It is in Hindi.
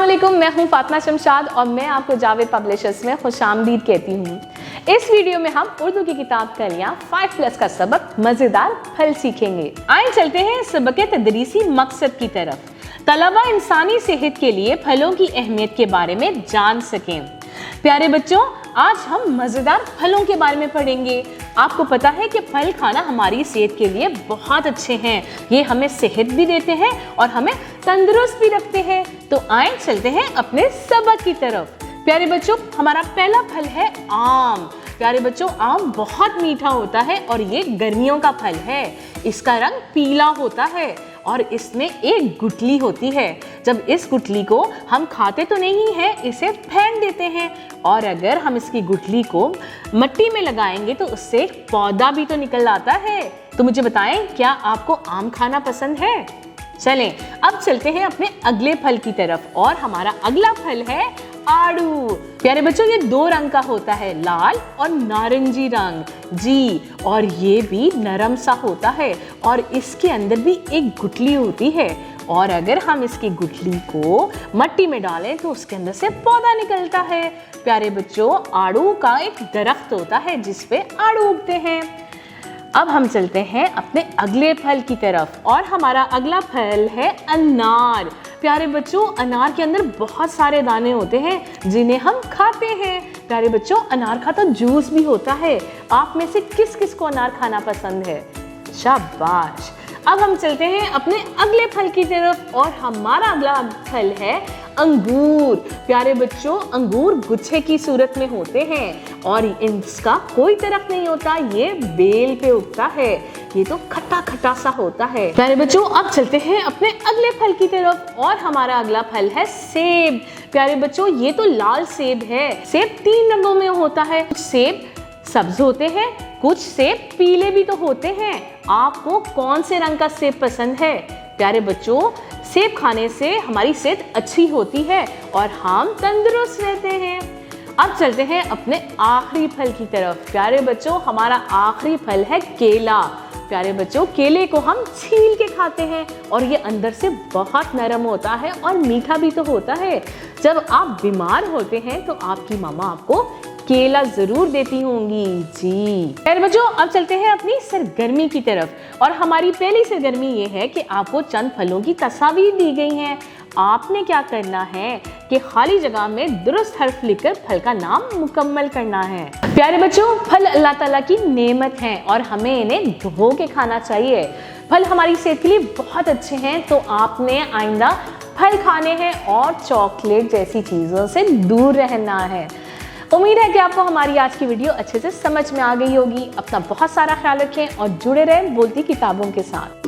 अस्सलामुअलैकुम, मैं हूं फातिमा शमशाद और मैं आपको जावेद पब्लिशर्स में खुशामदीद कहती हूं। इस वीडियो में हम उर्दू की किताब कलियां 5+ का सबक मज़ेदार फल सीखेंगे। आइए चलते हैं सबक तदरीसी मकसद की तरफ। तलबा इंसानी सेहत के लिए फलों की अहमियत के बारे में जान सकें। प्यारे बच्चों, आज हम मज़ेदार फलों के बारे में पढ़ेंगे। आपको पता है कि फल खाना हमारी सेहत के लिए बहुत अच्छे हैं। ये हमें सेहत भी देते हैं और हमें तंदुरुस्त भी रखते हैं। तो आए चलते हैं अपने सबक की तरफ। प्यारे बच्चों, हमारा पहला फल है आम। प्यारे बच्चों, आम बहुत मीठा होता है और ये गर्मियों का फल है। इसका रंग पीला होता है और इसमें एक गुठली होती है। जब इस गुठली को हम खाते तो नहीं है, इसे फेंक देते हैं और अगर हम इसकी गुठली को मिट्टी में लगाएंगे तो उससे एक पौधा भी तो निकल आता है। तो मुझे बताएं, क्या आपको आम खाना पसंद है? चलें अब चलते हैं अपने अगले फल की तरफ और हमारा अगला फल है आड़ू। प्यारे बच्चों, ये 2 रंग का होता है, लाल और नारंगी रंग जी, और ये भी नरम सा होता है और इसके अंदर भी एक गुठली होती है और अगर हम इसकी गुठली को मिट्टी में डालें तो उसके अंदर से पौधा निकलता है। प्यारे बच्चों, आड़ू का एक दरख्त होता है जिस पे आड़ू उगते हैं। अब हम चलते हैं अपने अगले फल की तरफ और हमारा अगला फल है अनार। प्यारे बच्चों, अनार के अंदर बहुत सारे दाने होते हैं जिन्हें हम खाते हैं। प्यारे बच्चों, अनार का तो जूस भी होता है। आप में से किस किस को अनार खाना पसंद है? शाबाश। अब हम चलते हैं अपने अगले फल की तरफ और हमारा अगला फल है अंगूर। प्यारे बच्चों, अंगूर गुच्छे की सूरत में होते हैं और इसका कोई दरख्त नहीं होता, ये बेल पे उगता है। ये तो खट्टा खट्टा सा होता है। प्यारे बच्चों, अब चलते हैं अपने अगले फल की तरफ और हमारा अगला फल है सेब। प्यारे बच्चों, ये तो लाल सेब है। सेब 3 रंगों में होता है। कुछ सेब सब्ज होते हैं, कुछ सेब पीले भी तो होते हैं। आपको कौन से रंग का सेब पसंद है? प्यारे बच्चों, सेब खाने से हमारी सेहत अच्छी होती है और हम तंदुरुस्त रहते हैं। अब चलते हैं अपने आखिरी फल की तरफ। प्यारे बच्चों, हमारा आखिरी फल है केला। प्यारे बच्चों, केले को हम छील के खाते हैं और ये अंदर से बहुत नरम होता है और मीठा भी तो होता है। जब आप बीमार होते हैं तो आपकी मामा आपको केला जरूर देती होंगी जी। प्यारे बच्चों, अब चलते हैं अपनी सरगर्मी की तरफ और हमारी पहली सरगर्मी ये है कि आपको चंद फलों की तस्वीर दी गई हैं। आपने क्या करना है कि खाली जगह में दुरुस्त हर्फ लिखकर फल का नाम मुकम्मल करना है। प्यारे बच्चों, फल अल्लाह ताला की नेमत हैं और हमें इन्हें धो के खाना चाहिए। फल हमारी सेहत के लिए बहुत अच्छे हैं, तो आपने आइंदा फल खाने हैं और चॉकलेट जैसी चीज़ों से दूर रहना है। उम्मीद है कि आपको हमारी आज की वीडियो अच्छे से समझ में आ गई होगी। अपना बहुत सारा ख्याल रखें और जुड़े रहें बोलती किताबों के साथ।